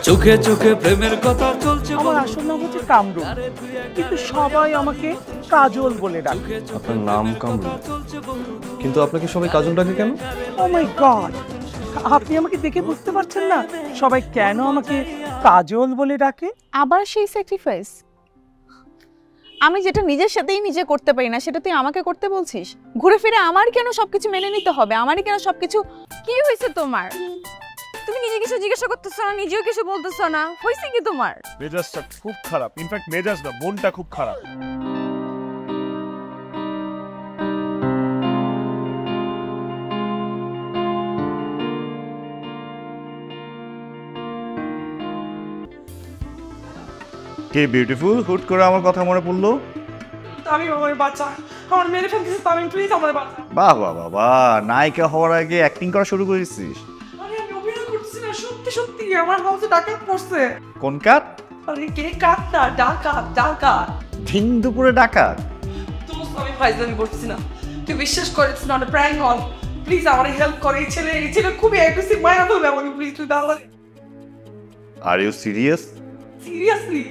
চোখে চোখে প্রেমের কথা চলছে। আমার আসল নাম হচ্ছে কামরুল, কিন্তু সবাই আমাকে কাজল বলে ডাকে। আপনার নাম কামরুল, কিন্তু আপনাকে সবাই কাজল ডাকে কেন? ও মাই গড, আপনি আমাকে দেখে বুঝতে পারছেন না সবাই কেন আমাকে কাজল বলে ডাকে? আবার সেই স্যাক্রিফাইস? আমি যেটা নিজের সাথেই নিজে করতে পারি না সেটা তুই আমাকে করতে বলছিস? ঘুরে ফিরে আমার কেন সবকিছু মেনে নিতে হবে? আমারই কেন সবকিছু? কি হয়েছে তোমার? তুমি নিজে কিছু জিজ্ঞাসা করতেছ না, নিজেও কিছু বলতেছ না, হয়েছে কি তোমার? মেজাজটা খুব খারাপ, ইনফ্যাক্ট মেজাজ না, মনটা খুব খারাপ। কে বিউটিফুল, হুট করে আমার কথা মনে পড়লো? আমি আমার বাচ্চা, আমার মেরে ফেলতেছে তামিম, প্লিজ আমার বাচ্চা। বাহ বাহ বাহ বাহ, নায়িকা হওয়ার আগে অ্যাক্টিং করা শুরু করেছিস? আরে আমি অভিনয় করতেছি না, সত্যি সত্যি আমার হাউসে ডাকাত পড়ছে। কোন কাট? আরে কে কাট না, ডাকাত ডাকাত। দিন দুপুরে ডাকাত? দোস্ত আমি ফাইজলামি করতেছি না, তুই বিশ্বাস করে, it's not a prank call. Please আমার হেল্প করে, এই ছেলে খুবই অ্যাগ্রেসিভ, মারা ফেলবে আমাকে, প্লিজ তুই দাঁড়া। Are you serious? সিরিয়াসলি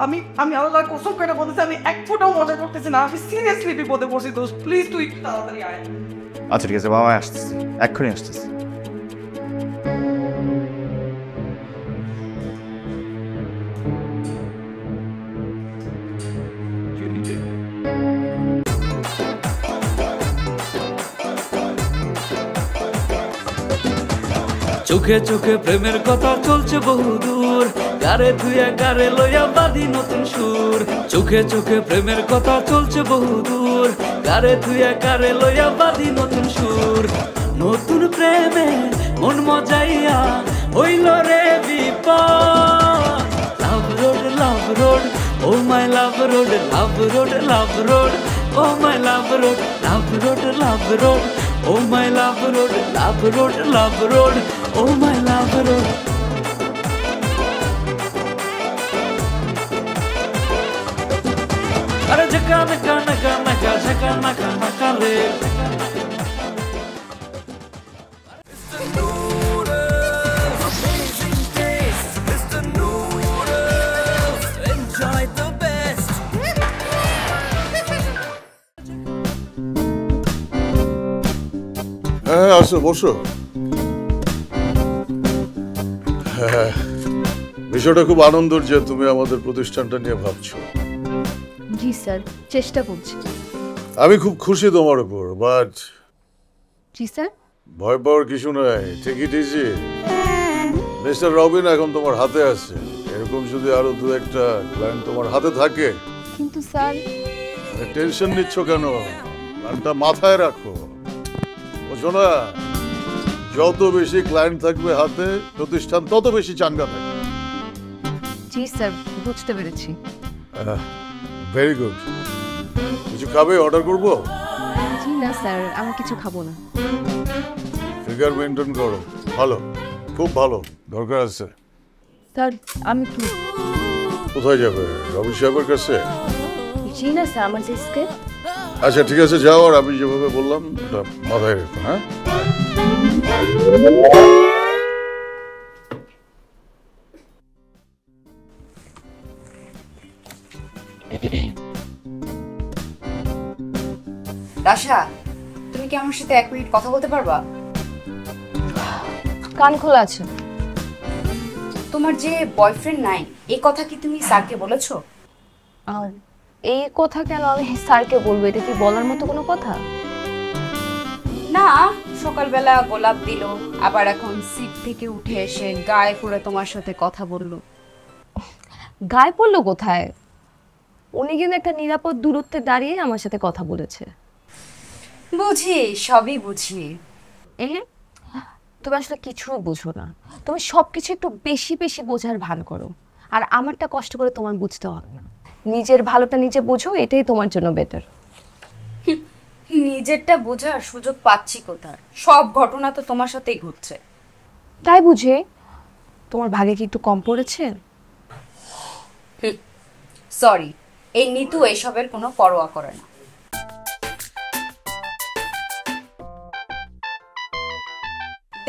আমি আল্লাহর কসম করে বলতেছি, আমি এক ফোঁটাও মজা করতেছি না, আমি সিরিয়াসলি বিপদে পড়ছি দোস্ত, প্লিজ তুই একটু তাড়াতাড়ি আয়। আচ্ছা ঠিক আছে বাবা, আসতেছি, এক্ষুনি আসতেছি। চোখে চোখে প্রেমের কথা চলছে বহুদূর, গারে ধুয়ে গারে লইয়া বাঁধি নতুন সুর। চোখে চোখে প্রেমের কথা চলছে বহুদূর, গারে ধুয়ে গারে লইয়া বাঁধি নতুন সুর। নতুন প্রেমে মন মজাইয়া হইল রে বিপদ। লাভ রোড ও মাই লাভ রোড, লাভ রোড ও মাই লাভ রোড, লাভ রোড ও মাই লাভ রোড, লাভ রোড ও মাই লাভ রোড। আরে ঝকা নকা নকা নকা ঝকা নকা নকা রে। হ্যাঁ আসো, বসো। হ্যাঁ, বিষয়টা খুব আনন্দের যে তুমি আমাদের প্রতিষ্ঠানটা নিয়ে ভাবছো। জি স্যার, চেষ্টা করছি। আমি খুব খুশি তোমার উপর, বাট জি স্যার। ভয় পাওয়ার কিছু নাই, ঠিকই ঠিকই। মিস্টার রবিন এখন তোমার হাতে আছে, এরকম যদি আরো দু একটা ক্লায়েন্ট তোমার হাতে থাকে। কিন্তু স্যার, টেনশন নিচ্ছ কেন? প্ল্যানটা মাথায় রাখো, বুঝো না? যত বেশি ক্লায়েন্ট থাকবে হাতে, প্রতিষ্ঠান তত বেশি চাঙ্গা থাকবে। জি স্যার, বুঝতে পেরেছি। Very good. কিছু খাবে? অর্ডার করবো? জি না স্যার, আমি কিছু খাবো না। ফিগার মেনটেন করো, ভালো, খুব ভালো, দরকার আছে। স্যার আমি একটু। কোথায় যাবে? রবি সাহেবের কাছে? জি না স্যার, আমার ডেস্কে। আচ্ছা ঠিক আছে, যাও, আর আমি যেভাবে বললাম ওটা মাথায় রেখো। হ্যাঁ, রাশা, তুমি কি আমার সাথে 1 মিনিট কথা বলতে পারবা? কান খোলা আছে। তোমার যে বয়ফ্রেন্ড নাই, এই কথা কি তুমি স্যারকে বলেছো? এই কথা কেন আমি স্যারকে বলবো? এটা কি বলার মতো কোনো কথা? না, সকালবেলা গোলাপ দিল, আবার এখন সিট থেকে উঠে এসে গায়ে পড়ে তোমার সাথে কথা বললো। গায়ে পড়লো কোথায়? উনি কিন্তু একটা নিরাপদ দূরত্বে দাঁড়িয়ে আমার সাথে কথা বলেছে। বুঝি, সবই বুঝি। তুমি আসলে কিছু বুঝো না, তুমি সবকিছু একটু বেশি বেশি বোঝার ভান করো, আর আমারটা কষ্ট করে তোমার বুঝতে হবে না। নিজের ভালোটা নিজে বোঝো, এটাই তোমার জন্য বেটার। নিজেরটা বোঝার সুযোগ পাচ্ছি কোথায়? সব ঘটনা তো তোমার সাথেই ঘটছে। তাই বুঝে তোমার ভাগে কি একটু কম পড়েছে? সরি, এই নিতু এসবের কোনো পরোয়া করে না।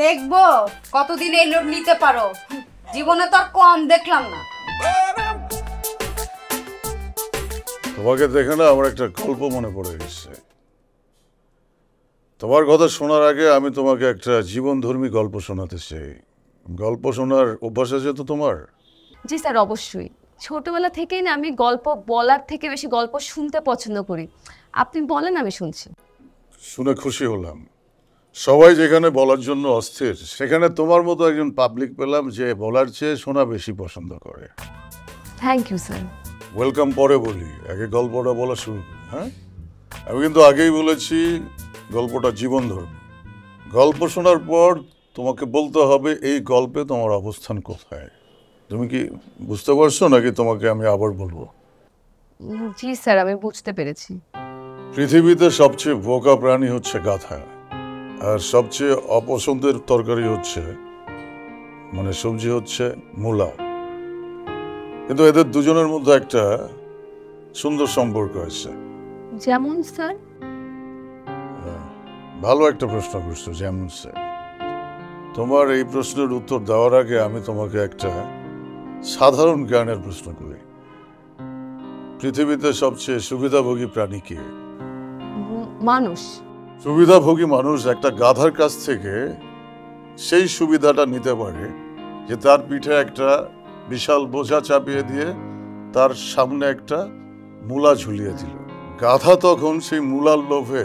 দেখবো কতদিন এই লোড নিতে পারো। জীবনে তো আর কম দেখলাম না। তোমাকে দেখে না আমার একটা গল্প মনে পড়ে গেছে। তোমার কথা শোনার আগে আমি তোমাকে একটা জীবনধর্মী গল্প শোনাতে চাই। গল্প শোনার অভ্যাস আছে তো তোমার? জি স্যার, অবশ্যই। ছোটবেলা থেকেই না আমি গল্প বলার থেকে বেশি গল্প শুনতে পছন্দ করি। আপনি বলেন, আমি শুনছি। শুনে খুশি হলাম। সবাই যেখানে বলার জন্য অস্থির, সেখানে তোমার মতো একজন পাবলিক পেলাম যে বলার চেয়ে শোনা বেশি পছন্দ করে। Thank you sir. ওয়েলকাম পরে বলি, আগে গল্পটা বলা শুরু করি। হ্যাঁ, আমি কিন্তু আগেই বলেছি গল্পটা জীবনধর্মী। গল্প শোনার পর তোমাকে বলতে হবে এই গল্পে তোমার অবস্থান কোথায়। তুমি কি বুঝতে পারছো নাকি তোমাকে আমি আবার বলবো? জি স্যার, আমি বুঝতে পেরেছি। পৃথিবীতে সবচেয়ে বোকা প্রাণী হচ্ছে গাধা, আর সবচেয়ে অপছন্দের তরকারি হচ্ছে মানে সবজি হচ্ছে মূলা। কিন্তু এদের দুজনের মধ্যে একটা সুন্দর সম্পর্ক আছে। যেমন স্যার? ভালো একটা প্রশ্ন করছো, যেমন স্যার। তোমার এই প্রশ্নের উত্তর দেওয়ার আগে আমি তোমাকে একটা সাধারণ জ্ঞানের প্রশ্ন করি। পৃথিবীতে সবচেয়ে সুবিধাভোগী প্রাণী কে? মানুষ। সুবিধাভোগী মানুষ একটা গাধার কাছ থেকে সেই সুবিধাটা নিতে পারে যে তার পিঠে একটা বিশাল বোঝা চাপিয়ে দিয়ে তার সামনে একটা মূলা ঝুলিয়ে দিল। গাধা তখন সেই মূলার লোভে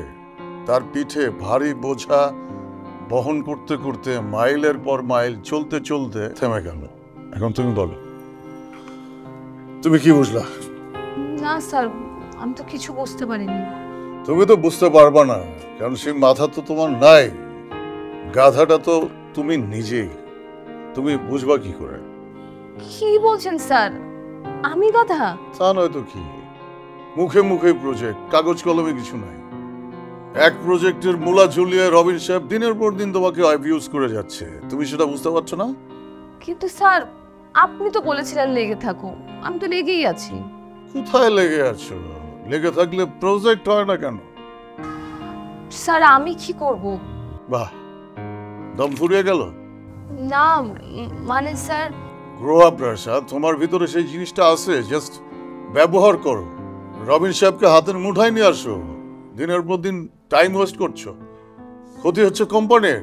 তার পিঠে ভারী বোঝা বহন করতে করতে মাইলের পর মাইল চলতে চলতে থেমে গেল। এখন তুমি বলো, তুমি কি বুঝলা? না স্যার, আমি তো কিছু বুঝতে পারিনি। তুমি তো বুঝতে পারবা না, কারণ সেই মাথা তো তোমার নাই। গাধাটা তো তুমি নিজেই। তুমি বুঝবা কি করে? কি বলছেন স্যার? আমি গাধা? তা নয় তো কি, মুখে মুখে প্রজেক্ট, কাগজ কলমে কিছু নাই। এক প্রজেক্টের মূলা ঝুলিয়ে রবিন সাহেব দিনের পর দিন তোমাকে অ্যাবিউজ করে যাচ্ছে। তুমি সেটা বুঝতে পারছো না? কিন্তু স্যার, আপনি তো বলেছিলেন লেগে থাকো। আমি তো লেগেই আছি। কোথায় লেগে আছো? লেগে থাকলে প্রজেক্ট হয় না কেন? স্যার, আমি কি করব? বাহ, দম ফুরিয়ে গেল। না মানে স্যার, গ্রো আপ রাশা, তোমার ভিতরে সেই জিনিসটা আছে, জাস্ট ব্যবহার করো। রবিন সাহেবকে হাতের মুঠায় নিয়ে আসো। দিনের পর দিন টাইম ওয়েস্ট করছো, ক্ষতি হচ্ছে কোম্পানির।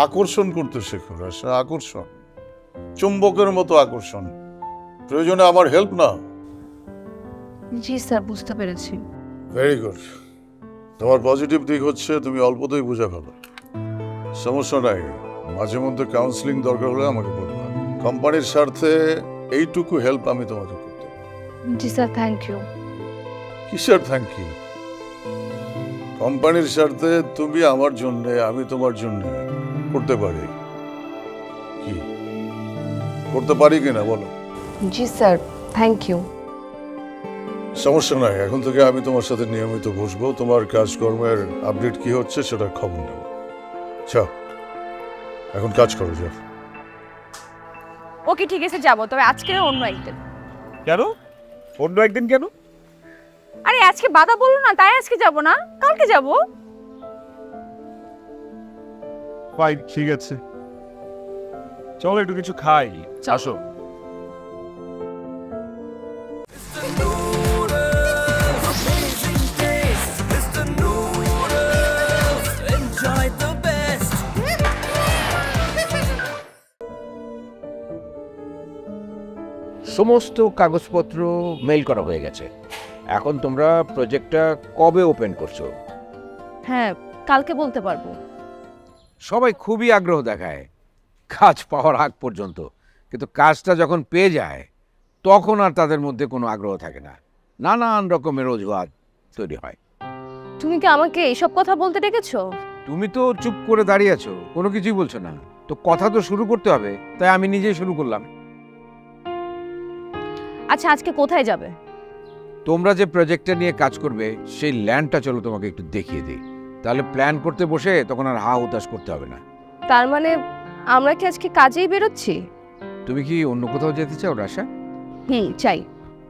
আকর্ষণ করতে শেখো রাশা, আকর্ষণ, চুম্বকের মতো আকর্ষণ। প্রয়োজনে আমার হেল্প নাও। জি স্যার, বুঝতে পেরেছি। Very good. তোমার পজিটিভ দিক হচ্ছে তুমি অল্পতেই বুঝে ফেলো। সমস্যা নাই, মাঝে মধ্যে কাউন্সিলিং দরকার হলে আমাকে বলবা। কোম্পানির স্বার্থে এইটুকু হেল্প আমি তোমাকে করতে পারি। জি স্যার, থ্যাংক ইউ। কিসের থ্যাংক ইউ? কোম্পানির স্বার্থে তুমি আমার জন্য, আমি তোমার জন্য করতে পারি। কি করতে পারি কিনা বলো? জি স্যার, থ্যাংক ইউ। সমস্যা নাই, এখন থেকে আমি তোমার সাথে নিয়মিত বসবো। তোমার কাজকর্মের আপডেট কি হচ্ছে সেটার খবর নেব। আচ্ছা, এখন কাজ করো, যাও। ওকে ঠিক আছে, যাবো, তবে আজকে না, অন্য একদিন। কেন অন্য একদিন কেন? আরে আজকে বাধা বললো না, তাই আজকে যাব না, কালকে যাব। ফাইন, ঠিক আছে, চলো একটু কিছু খাই। আসো। সমস্ত কাগজপত্র মেইল করা হয়ে গেছে। এখন তোমরা প্রজেক্টটা কবে ওপেন করছো? হ্যাঁ, কালকে বলতে পারবো। সবাই খুবই আগ্রহ দেখায় কাজ পাওয়ার আগ পর্যন্ত, কিন্তু কাজটা যখন পেয়ে যায় তখন আর তাদের মধ্যে কোনো আগ্রহ থাকে না। নানান রকমের অজুহাত তৈরি হয়। তুমি কি আমাকে এইসব কথা বলতে ডেকেছো? তুমি তো চুপ করে দাঁড়িয়ে আছো, কোনো কিছুই বলছো না। তো কথা তো শুরু করতে হবে, তাই আমি নিজেই শুরু করলাম। আচ্ছা, আজকে কোথায় যাবে? তোমরা যে প্রজেক্টটা নিয়ে কাজ করবে সেই ল্যান্ডটা চলো তোমাকে একটু দেখিয়ে দিই, তাহলে প্ল্যান করতে বসে তখন আর হা হুতাশ করতে হবে না। তার মানে আমরা কি আজকে কাজেই বেরোচ্ছি? তুমি কি অন্য কোথাও যেতে চাও রাশা? চাই।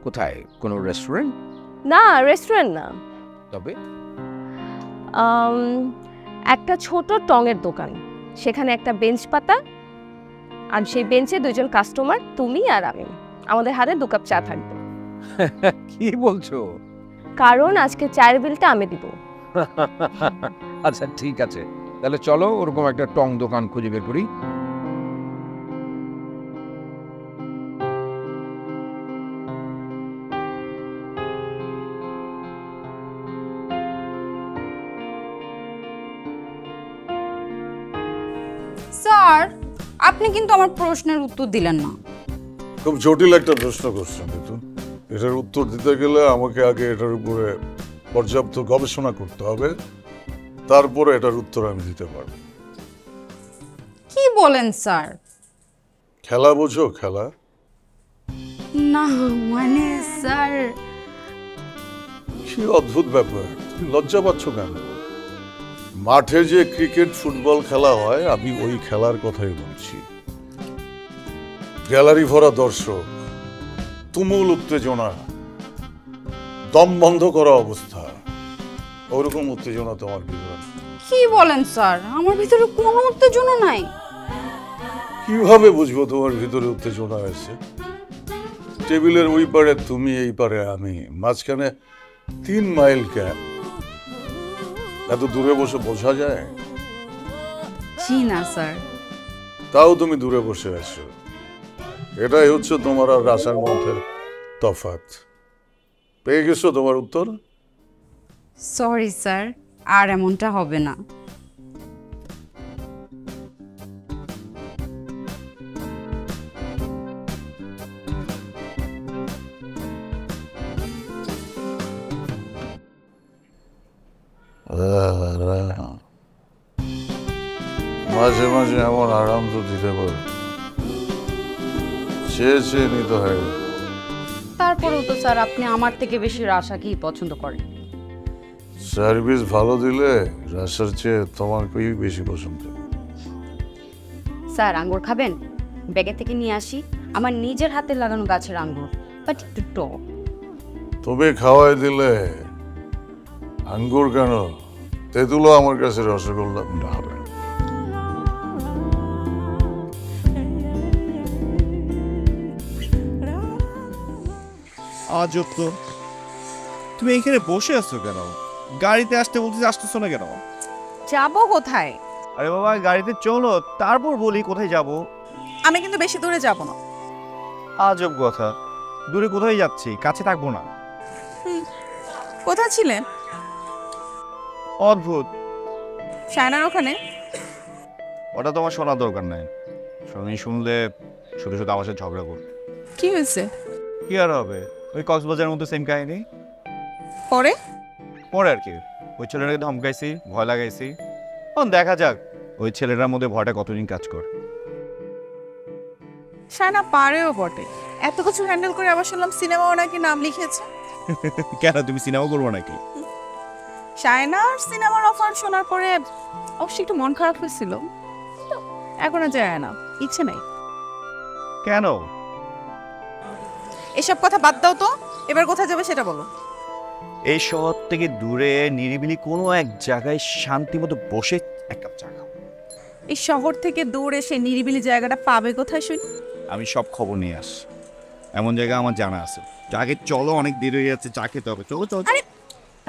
কোথায়? কোনো রেস্টুরেন্ট? না, রেস্টুরেন্ট না। তবে একটা ছোট টঙের দোকান। সেখানে একটা বেঞ্চ পাতা, আর সেই বেঞ্চে 2 জন কাস্টমার, তুমি আর আমি। আমাদের হাতে 2 কাপ চা থাকবে। কি বলছো? কারণ আজকে চায়ের বিলটা আমি দিব। আচ্ছা ঠিক আছে, তাহলে চলো ওরকম একটা টং দোকান খুঁজে বের করি। স্যার, আপনি কিন্তু আমার প্রশ্নের উত্তর দিলেন না। খুব জটিল একটা প্রশ্ন করছেন কিন্তু এটার উত্তর দিতে গেলে আমাকে আগে এটার উপরে পর্যাপ্ত গবেষণা করতে হবে, তারপরে এটার উত্তর আমি দিতে পারবো। কি বলেন স্যার? খেলা বোঝো? খেলা না মানে স্যার, কি অদ্ভুত ব্যাপার, তুমি লজ্জা পাচ্ছ কেন? মাঠে যে ক্রিকেট ফুটবল খেলা হয় আমি ওই খেলার কথাই বলছি। গ্যালারি ভরা দর্শক, তুমুল উত্তেজনা, দম বন্ধ করা অবস্থা, ওরকম উত্তেজনা তোমার ভিতরে। কি বলেন স্যার? আমার ভিতরে কোনো উত্তেজনা নাই। কিভাবে বুঝবো তোমার ভিতরে উত্তেজনা আছে? টেবিলের ওই পারে তুমি, এই পারে আমি, মাঝখানে 3 মাইল গ্যাপ। এত দূরে বসে বোঝা যায়? জি না স্যার। তাও তুমি দূরে বসে আছো, এটাই হচ্ছে তোমার আর রাশার মধ্যে তফাৎ। পেয়ে গেছো তোমার উত্তর? সরি স্যার, আর এমনটা হবে না। মাঝে মাঝে এমন আরাম তো দিতে পারে, চেয়ে নিতে হয়। তারপরেও তো স্যার আপনি আমার থেকে বেশি রাশাকেই পছন্দ করেন। সার্ভিস ভালো দিলে রাশার চেয়ে তোমাকেই বেশি পছন্দ। স্যার আঙ্গুর খাবেন? ব্যাগে থেকে নিয়ে আসি, আমার নিজের হাতে লাগানো গাছের আঙ্গুর, বাট একটু টক। তুমি খাওয়াই দিলে আঙ্গুর কেন, তেঁতুলও আমার কাছে রসগোল্লা হবে। আজব তো, তুমি এখানে বসে আছো কেন? গাড়িতে আসতে বলতেছি, আসতেছো না কেন? যাবো কোথায়? আরে বাবা, গাড়িতে চলো, তারপর বলি কোথায় যাব। আমি কিন্তু বেশি দূরে যাব না। আজব কথা, দূরে কোথায় যাচ্ছি, কাছে থাকবো না। কোথায় ছিলেন? অদ্ভুত। শায়নার ওখানে? ওটা তোমার শোনার দরকার নাই, শুনলে শুধু শুধু আমার সাথে ঝগড়া করবে। কি হয়েছে? কি আর হবে, ওই কক্সবাজারের মতো সেম কাহিনী। পরে পরে আর কি, ওই ছেলেটাকে ধমকাইছি, ভয় লাগাইছি। দেখা যাক ওই ছেলেটার মধ্যে ভয়টা কতদিন কাজ করে। শায়না পারেও বটে, এত কিছু হ্যান্ডেল করে আবার শুনলাম সিনেমাও নাকি নাম লিখেছে। কেন, তুমি সিনেমা করবো নাকি? শায়নার সিনেমার অফার শোনার পরে অবশ্যই একটু মন খারাপ হয়েছিল, তো এখন আর যায় না, ইচ্ছে নাই। কেন? এসব কথা বাদ দাও তো, এবার কোথায় যাবে সেটা বলো। এই শহর থেকে দূরে নিরিবিলি কোনো এক জায়গায় শান্তি মতো বসে এক কাপ চা খাও। এই শহর থেকে দূরে সেই নিরিবিলি জায়গাটা পাবে কোথায় শুনি? আমি সব খবর নিয়ে আস, এমন জায়গা আমার জানা আছে। আগে চলো, অনেক দেরি হয়ে যাচ্ছে, চা খেতে হবে। চলো চলো।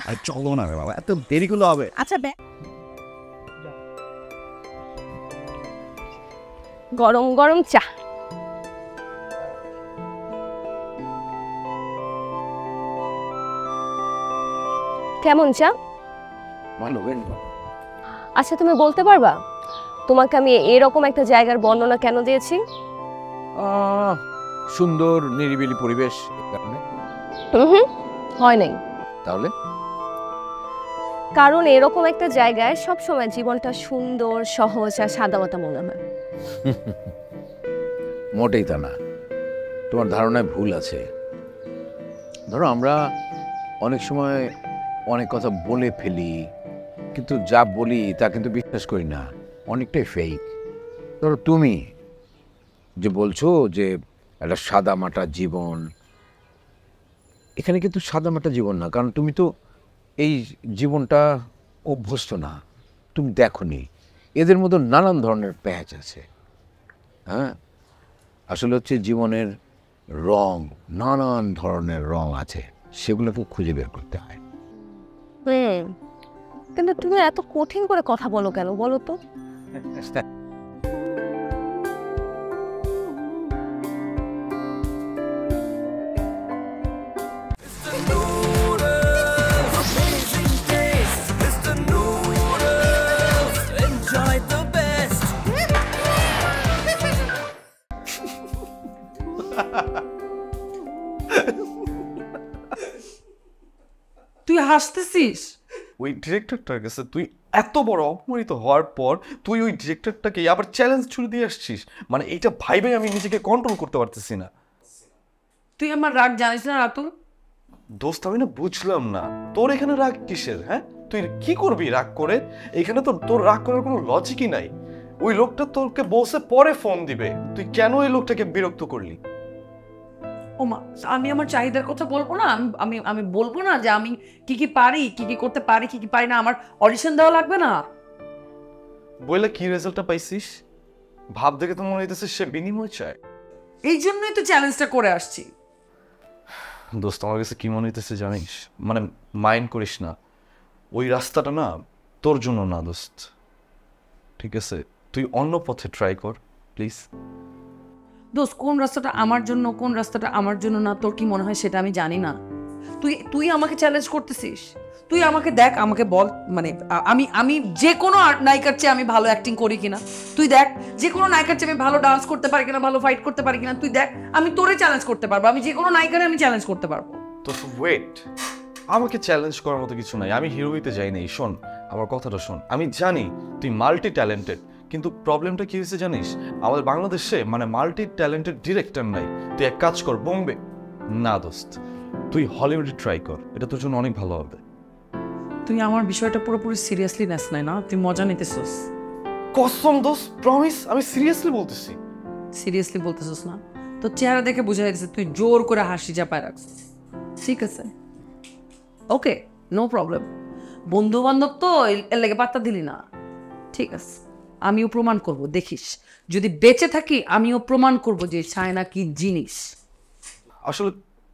আরে চলো না রে বাবা, এত দেরি করলে হবে? আচ্ছা গরম গরম চা। কেমন চা? ভালো, বেশ ভালো। আচ্ছা তুমি বলতে পারবা তোমাকে আমি এরকম একটা জায়গার বর্ণনা কেন দিয়েছি? সুন্দর নিরিবিলি পরিবেশ, এই কারণে। হয় নাই। তাহলে? কারণ এরকম একটা জায়গায় সব সময় জীবনটা সুন্দর, সহজ আর সাদামাটা মনে হয়। মোটেই তা না, তোমার ধারণায় ভুল আছে। ধরো আমরা অনেক সময় অনেক কথা বলে ফেলি, কিন্তু যা বলি তা কিন্তু বিশ্বাস করি না, অনেকটাই ফেক। ধরো তুমি যে বলছো যে একটা সাদামাটা জীবন, এখানে কিন্তু সাদামাটা জীবন না, কারণ তুমি তো এই জীবনটা অভ্যস্ত না, তুমি দেখোনি। এদের মতো নানান ধরনের প্যাচ আছে। হ্যাঁ, আসলে হচ্ছে জীবনের রং, নানান ধরনের রং আছে, সেগুলোকে খুঁজে বের করতে হয়। কিন্তু তুমি এত কঠিন করে কথা বলো কেন বলো তো? তুই হাসতেছিস? ওই ডিরেক্টরটার কাছে তুই এত বড় অপমানিত হওয়ার পর তুই ওই ডিরেক্টরটাকে আবার চ্যালেঞ্জ ছুড়ে দিয়ে আসছিস, মানে এইটা ভাইবে আমি নিজেকে কন্ট্রোল করতে পারতেছি না। তুই আমার রাগ জানিস না রাতুল? দোস্ত আমি না বুঝলাম না তোর এখানে রাগ কিসের? হ্যাঁ, তুই কি করবি রাগ করে? এখানে তো তোর রাগ করার কোনো লজিকই নাই। ওই লোকটা তোকে বসে পরে ফোন দিবে, তুই কেন ওই লোকটাকে বিরক্ত করলি? ওমা, আমি আমার চাহিদার কথা বলবো না? আমি আমি বলবো না যে আমি কি কি পারি, কি কি করতে পারি, কি কি পারি না? আমার অডিশন দেওয়া লাগবে না? বইলে কি রেজাল্টটা পাইছিস? ভাব দেখে তো মনে হইতেছে সে বিনিময় চায়। এই জন্যই তো চ্যালেঞ্জটা করে আসছি। দোস্ত আমার কাছে কি মনে হইতেছে জানিস, মানে মাইন্ড করিস না, ওই রাস্তাটা না তোর জন্য না দোস্ত, ঠিক আছে? তুই অন্য পথে ট্রাই কর প্লিজ। দোস্ত, কোন রাস্তাটা আমার জন্য, কোন রাস্তাটা আমার জন্য না, তোর কি মনে হয় সেটা আমি জানি না। তুই আমাকে চ্যালেঞ্জ করতেছিস। তুই আমাকে দেখ, আমাকে বল, মানে আমি যে কোনো নায়িকার চেয়ে আমি ভালো অ্যাক্টিং করি কিনা। তুই দেখ, যে কোনো নায়িকার চেয়ে আমি ভালো ডান্স করতে পারি কিনা, ভালো ফাইট করতে পারি কিনা। তুই দেখ, আমি তোরে চ্যালেঞ্জ করতে পারবো, আমি যে কোনো নায়িকারে আমি চ্যালেঞ্জ করতে পারবো। তো ওয়েট, আমাকে চ্যালেঞ্জ করার মতো কিছু নাই, আমি হিরো হইতে যাই নাই। শোন আমার কথাটা শোন, আমি জানি তুই মাল্টি ট্যালেন্টেড, কিন্তু প্রবলেমটা কি হয়েছে জানিস? আমাদের বাংলাদেশে মানে মাল্টি ট্যালেন্টেড ডিরেক্টর নাই। তুই এক কাজ কর, বোম্বে না দোস্ত, তুই হলিউডে ট্রাই কর, এটা তোর জন্য অনেক ভালো হবে। তুই আমার বিষয়টা পুরোপুরি সিরিয়াসলি নেস নাই না? তুই মজা নিতেছিস? কসম দোস্ত, প্রমিস আমি সিরিয়াসলি বলতেছি। সিরিয়াসলি বলতেছিস না? তোর চেহারা দেখে বোঝা যাচ্ছে তুই জোর করে হাসি চাপায় রাখছিস। ঠিক আছে, ওকে, নো প্রবলেম। বন্ধু বান্ধব তো এর লেগে পাত্তা দিলি না, ঠিক আছে। আমিও প্রমাণ করব, দেখিস। যদি বেঁচে থাকি আমিও প্রমাণ করব যে সায়না কি জিনিস। আসলে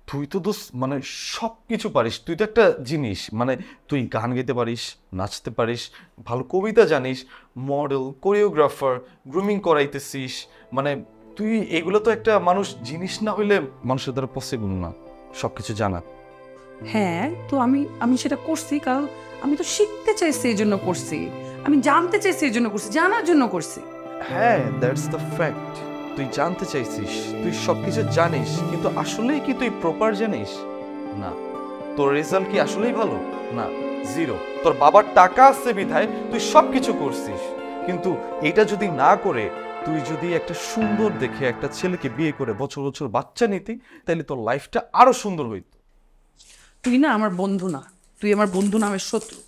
তুই তো দোস্ত মানে সব কিছু পারিস, তুই তো একটা জিনিস, মানে তুই গান গাইতে পারিস, নাচতে পারিস, ভালো কবিতা জানিস, মডেল, কোরিওগ্রাফার, গ্রুমিং করাইতেছিস, মানে তুই এগুলো তো একটা মানুষ জিনিস না হইলে মানুষের দ্বারা পসিবল না সব কিছু জানা। হ্যাঁ, তো আমি সেটা করছি, কারণ আমি তো শিখতে চাইছি এই জন্য করছি, আমি জানতে চাইছি এই জন্য করছি, জানার জন্য করছি। হ্যাঁ, দ্যাটস দ্য ফ্যাক্ট। তুই জানতে চাইছিস, তুই সবকিছু জানিস, কিন্তু আসলেই কি তুই প্রপার জানিস? না। তোর রেজাল্ট কি আসলেই ভালো? না, জিরো। তোর বাবার টাকা আছে বিধায় তুই সবকিছু করছিস, কিন্তু এটা যদি না করে তুই যদি একটা সুন্দর দেখে একটা ছেলেকে বিয়ে করে বছর বছর বাচ্চা নিতি, তাহলে তোর লাইফটা আরো সুন্দর হইত। তুই না আমার বন্ধু না, তুই আমার বন্ধু না, আমার শত্রু।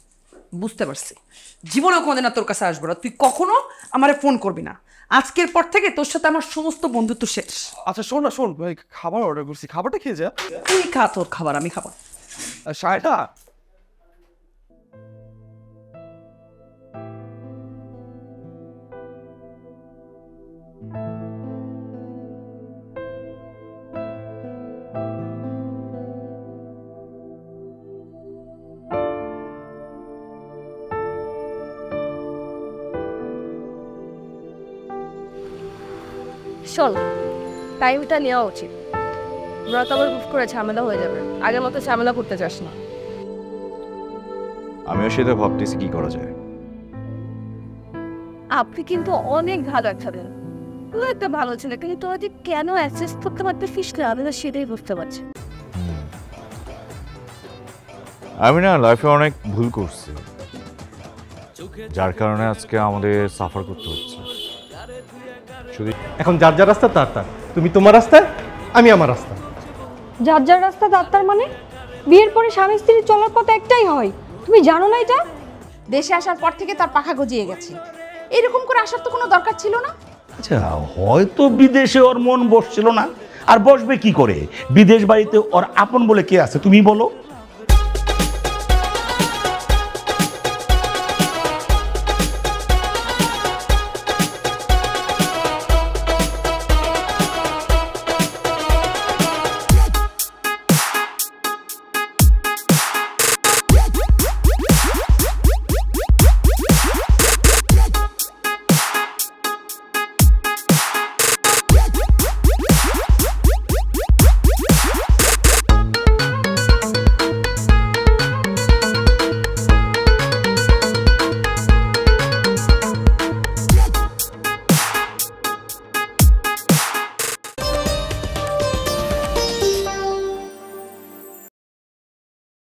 বুঝতে পারছি, জীবনেও কোনোদিন না তোর কাছে আসবো না। তুই কখনো আমারে ফোন করবি না। আজকের পর থেকে তোর সাথে আমার সমস্ত বন্ধুত্ব শেষ। আচ্ছা শোন না, শোন ভাই, খাবার অর্ডার করছি, খাবারটা খেয়ে যা। তুই খা তোর খাবার, আমি খাবো। সায়না, শোন, টাইমটা নেওয়া উচিত। ওরা তো আবার বুক করে ঝামেলা হয়ে যাবে, আগের মতো ঝামেলা করতে চাস না। আমিও সেটা ভাবতেছি কি করা যায়। আপনি কিন্তু অনেক ভালো একটা দিন, তুই একটা ভালো ছেলে, কিন্তু তোরা যে কেন অ্যাডজাস্ট করতে পারতেছিস না, আমি না সেটাই বুঝতে পারছি। আমি না লাইফে অনেক ভুল করছি, যার কারণে আজকে আমাদের সাফার করতে হচ্ছে। এখন যার যার রাস্তা তার তার, তুমি তোমার রাস্তায়, আমি আমার রাস্তা। যার যার রাস্তা তার তার মানে বিয়ের পরে স্বামী স্ত্রীর চলার পথ একটাই হয়, তুমি জানো না এটা? দেশে আসার পর থেকে তার পাখা গজিয়ে গেছে, এরকম করে আসার তো কোনো দরকার ছিল না। আচ্ছা, হয়তো বিদেশে ওর মন বসছিল না, আর বসবে কি করে? বিদেশ বাড়িতে ওর আপন বলে কে আছে তুমি বলো?